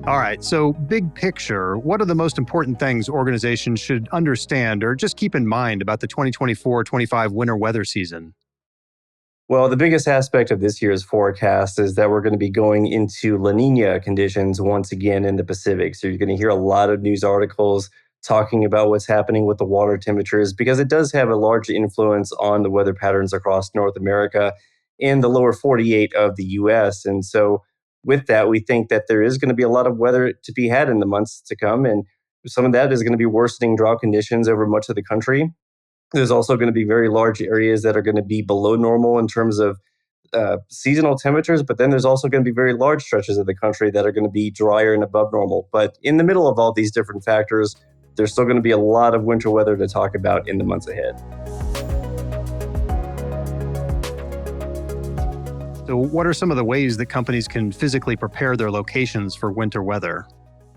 All right, so big picture, what are the most important things organizations should understand or just keep in mind about the 2024-25 winter weather season? Well, the biggest aspect of this year's forecast is that we're going to be going into La Nina conditions once again in the Pacific. So you're going to hear a lot of news articles talking about what's happening with the water temperatures because it does have a large influence on the weather patterns across North America and the lower 48 of the US. And so with that, we think that there is going to be a lot of weather to be had in the months to come. And some of that is going to be worsening drought conditions over much of the country. There's also going to be very large areas that are going to be below normal in terms of seasonal temperatures, but then there's also going to be very large stretches of the country that are going to be drier and above normal. But in the middle of all these different factors, there's still going to be a lot of winter weather to talk about in the months ahead. So, what are some of the ways that companies can physically prepare their locations for winter weather?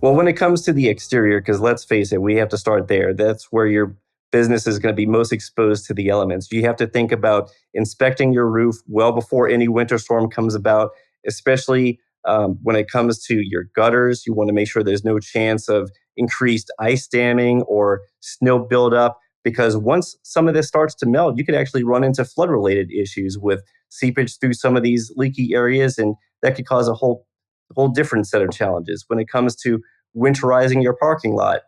Well, when it comes to the exterior, because let's face it, we have to start there. That's where your business is going to be most exposed to the elements. You have to think about inspecting your roof well before any winter storm comes about, especially when it comes to your gutters. You want to make sure there's no chance of increased ice damming or snow buildup, because once some of this starts to melt, you could actually run into flood related issues with seepage through some of these leaky areas, and that could cause a whole different set of challenges. When it comes to winterizing your parking lot,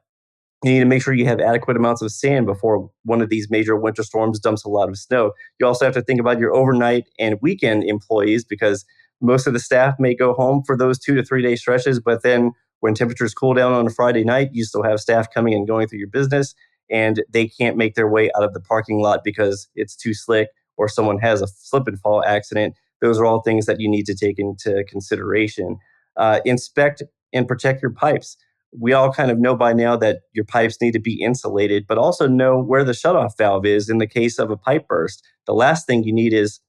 you need to make sure you have adequate amounts of sand before one of these major winter storms dumps a lot of snow. You also have to think about your overnight and weekend employees, because most of the staff may go home for those 2 to 3 day stretches, but then when temperatures cool down on a Friday night, you still have staff coming and going through your business, and they can't make their way out of the parking lot because it's too slick or someone has a slip and fall accident. Those are all things that you need to take into consideration. Inspect and protect your pipes. We all kind of know by now that your pipes need to be insulated, but also know where the shutoff valve is in the case of a pipe burst. The last thing you need is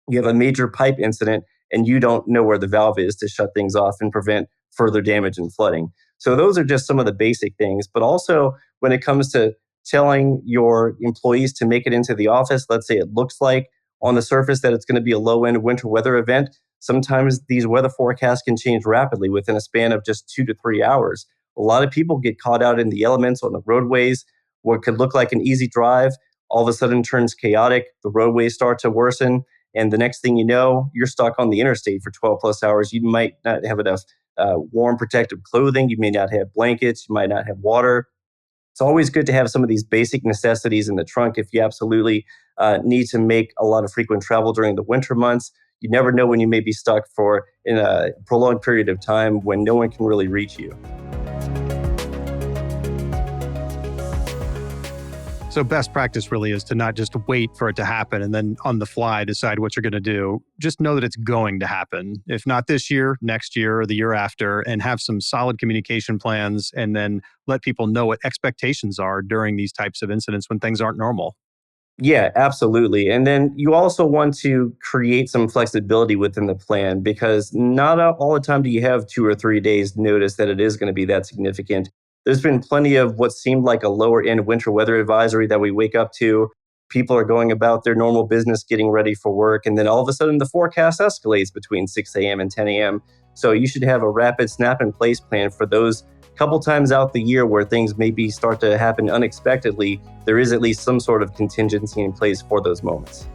you have a major pipe incident and you don't know where the valve is to shut things off and prevent further damage and flooding. So those are just some of the basic things. But also when it comes to telling your employees to make it into the office, let's say it looks like on the surface that it's going to be a low end winter weather event. Sometimes these weather forecasts can change rapidly within a span of just 2 to 3 hours. A lot of people get caught out in the elements on the roadways. What could look like an easy drive all of a sudden turns chaotic. The roadways start to worsen. And the next thing you know, you're stuck on the interstate for 12 plus hours. You might not have enough warm protective clothing. You may not have blankets. You might not have water. It's always good to have some of these basic necessities in the trunk if you absolutely need to make a lot of frequent travel during the winter months. You never know when you may be stuck for in a prolonged period of time when no one can really reach you. So best practice really is to not just wait for it to happen and then on the fly decide what you're going to do. Just know that it's going to happen. If not this year, next year, or the year after, and have some solid communication plans, and then let people know what expectations are during these types of incidents when things aren't normal. Yeah, absolutely. And then you also want to create some flexibility within the plan, because not all the time do you have 2 or 3 days notice that it is going to be that significant. There's been plenty of what seemed like a lower end winter weather advisory that we wake up to. People are going about their normal business, getting ready for work, and then all of a sudden the forecast escalates between 6 a.m. and 10 a.m. So you should have a rapid snap in place plan for those couple times out the year where things maybe start to happen unexpectedly. There is at least some sort of contingency in place for those moments.